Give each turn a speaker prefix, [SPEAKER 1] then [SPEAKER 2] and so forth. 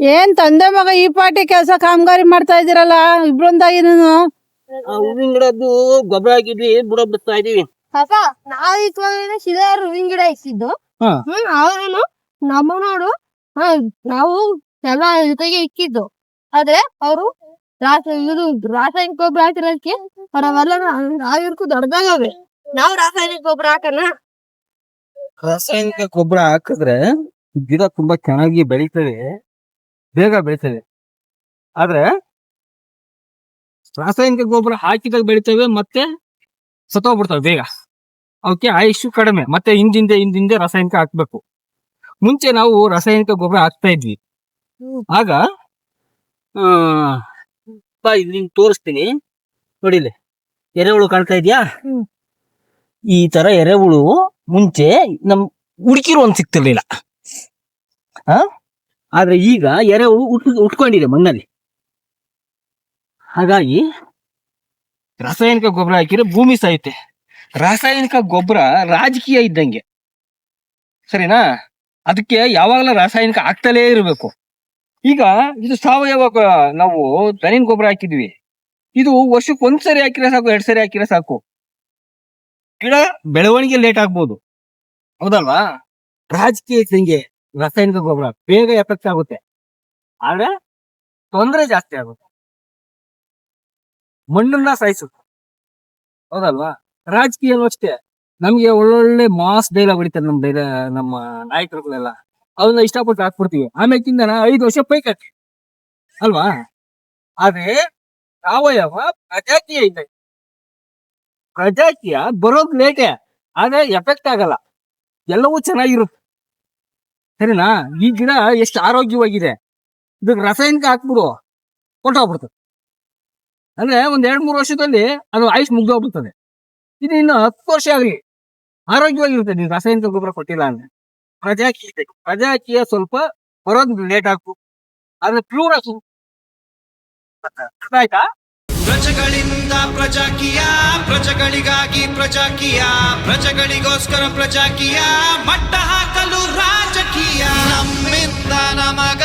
[SPEAKER 1] ಏನ್ ತಂದೆ ಮಗ ಈ ಪಾಟಿ ಕೆಲಸ ಕಾಮಗಾರಿ ಮಾಡ್ತಾ ಇದೀರಲ್ಲ ಇಬ್ರೊಂದಾಗಿ ನೀನು.
[SPEAKER 2] ಹೂವಿನ ಗಿಡದ್ದು ಗೊಬ್ಬರ ಹಾಕಿದ್ವಿ, ಬುಡ ಬಿತ್ತಾ ಇದೀವಿ.
[SPEAKER 3] ಪಾಪ ನಾವ್ ಇಟ್ಕೊಂಡಿದ್ರೆ ಸಿದಾರು ಹೂವಿನ ಗಿಡ ಇಕ್ಕಿದ್ದು.
[SPEAKER 2] ಹಾ.
[SPEAKER 3] ಅವ್ರು ನಮ್ಮ ನೋಡು ನಾವು ಎಲ್ಲ ಜೊತೆಗೆ ಇಕ್ಕಿದ್ದು. ಆದ್ರೆ ಅವರು ರಾಸಾಯನಿಕ ಗೊಬ್ಬರ ಹಾಕಿರೋದಕ್ಕೆ ಅವರೆಲ್ಲ ನಾವಿರ್ಕು ದೊಡ್ಡದಾಗವೆ. ನಾವು ರಾಸಾಯನಿಕ ಗೊಬ್ಬರ ಹಾಕಣ.
[SPEAKER 2] ರಾಸಾಯನಿಕ ಗೊಬ್ಬರ ಹಾಕಿದ್ರೆ ಗಿಡ ತುಂಬಾ ಚೆನ್ನಾಗಿ ಬೆಳೀತದೆ, ಬೇಗ ಬೆಳೀತದೆ. ಆದ್ರೆ ರಾಸಾಯನಿಕ ಗೊಬ್ಬರ ಹಾಕಿದಾಗ ಬೆಳಿತವೆ, ಮತ್ತೆ ಸತ್ತೋಗ್ಬಿಡ್ತವೆ ಬೇಗ. ಅವಕ್ಕೆ ಆಯುಷು ಕಡಿಮೆ. ಮತ್ತೆ ಹಿಂದಿಂದೆ ರಾಸಾಯನಿಕ ಹಾಕ್ಬೇಕು. ಮುಂಚೆ ನಾವು ರಾಸಾಯನಿಕ ಗೊಬ್ಬರ ಹಾಕ್ತಾ ಇದ್ವಿ. ಆಗ ನಿಂಗೆ ತೋರಿಸ್ತೀನಿ ನೋಡಿಲಿ, ಎರೆಹುಳು ಕಾಣ್ತಾ ಇದ್ಯಾ? ಈ ತರ ಎರೆಹುಳು ಮುಂಚೆ ನಮ್ ಹುಡುಕಿರು ಒಂದ್ ಸಿಕ್ತಿರ್ಲಿಲ್ಲ. ಆದ್ರೆ ಈಗ ಎರೆಹುಳು ಉಟ್ಕೊಂಡಿದೆ ಮಣ್ಣಲ್ಲಿ. ಹಾಗಾಗಿ ರಾಸಾಯನಿಕ ಗೊಬ್ಬರ ಹಾಕಿದ್ರೆ ಭೂಮಿ ಸಾಯುತ್ತೆ. ರಾಸಾಯನಿಕ ಗೊಬ್ಬರ ರಾಜಕೀಯ ಇದ್ದಂಗೆ, ಸರಿನಾ? ಅದಕ್ಕೆ ಯಾವಾಗಲೂ ರಾಸಾಯನಿಕ ಹಾಕ್ತಲೇ ಇರಬೇಕು. ಈಗ ಇದು ಸಾವಯವ ನಾವು ದನಿನ ಗೊಬ್ಬರ ಹಾಕಿದ್ವಿ. ಇದು ವರ್ಷಕ್ಕೆ ಒಂದ್ಸರಿ ಹಾಕಿದ್ರೆ ಸಾಕು, 2 ಸರಿ ಹಾಕಿದ್ರೆ ಸಾಕು. ಗಿಡ ಬೆಳವಣಿಗೆ ಲೇಟ್ ಆಗ್ಬೋದು, ಹೌದಲ್ವಾ? ರಾಜಕೀಯ ಇದ್ದಂಗೆ ರಾಸಾಯನಿಕ ಗೊಬ್ಬರ ಬೇಗ ಎಫೆಕ್ಟ್ ಆಗುತ್ತೆ, ಆದ್ರೆ ತೊಂದರೆ ಜಾಸ್ತಿ ಆಗುತ್ತೆ, ಮಣ್ಣನ್ನ ಸಾಯಿಸುತ್ತೆ, ಹೌದಲ್ವಾ? ರಾಜಕೀಯನೂ ಅಷ್ಟೇ. ನಮ್ಗೆ ಒಳ್ಳೊಳ್ಳೆ ಮಾಸ್ ಡೈಲಾಗ್ ಹೊಡಿತಾರೆ ನಮ್ಮ ನಾಯಕರುಗಳೆಲ್ಲ. ಅವನ್ನ ಇಷ್ಟಪಟ್ಟು ಹಾಕ್ಬಿಡ್ತೀವಿ. ಆಮೇಲೆ 5 ವರ್ಷ ಪೈಕತ್ತಿ, ಅಲ್ವಾ? ಆದ್ರೆ ಸಾವಯವ ಪ್ರಜಾಕೀಯ ಇದೆ. ಪ್ರಜಾಕೀಯ ಬರೋದ್ ಲೇಟೆ, ಆದ್ರೆ ಎಫೆಕ್ಟ್ ಆಗಲ್ಲ, ಎಲ್ಲವೂ ಚೆನ್ನಾಗಿರುತ್ತೆ, ಸರಿನಾ? ಈ ಗಿಡ ಎಷ್ಟು ಆರೋಗ್ಯವಾಗಿದೆ. ಇದಕ್ಕೆ ರಾಸಾಯನಿಕ ಹಾಕ್ಬಿಡು ಹೊಟ್ಟೋಗ್ಬಿಡ್ತದೆ. ಅಂದ್ರೆ 1-2-3 ವರ್ಷದಲ್ಲಿ ಅದು ಆಯುಷ್ ಮುಗ್ದೋಗ್ಬಿಡ್ತದೆ. ಇದು ಇನ್ನು 10 ವರ್ಷ ಆಗಲಿ ಆರೋಗ್ಯವಾಗಿರುತ್ತೆ. ನೀವು ರಾಸಾಯನಿಕ ಗೊಬ್ಬರ ಕೊಟ್ಟಿಲ್ಲ ಅಂದ್ರೆ. ಪ್ರಜಾಕೀಯ ಸ್ವಲ್ಪ ಬರೋದು ಲೇಟ್ ಆಗ್ತು, ಆದ್ರೆ ಪ್ಯೂರ್ ಆಯ್ತಾ?
[SPEAKER 4] ಪ್ರಜೆಗಳಿಂದ ಪ್ರಜಾಕೀಯ, ಪ್ರಜೆಗಳಿಗಾಗಿ ಪ್ರಜಾಕೀಯ, ಪ್ರಜೆಗಳಿಗೋಸ್ಕರ ಪ್ರಜಾಕೀಯ, ಮಟ್ಟ ಹಾಕಲು ರಾಜಕೀಯ. ನಮ್ಮಿಂದ ನಮಗ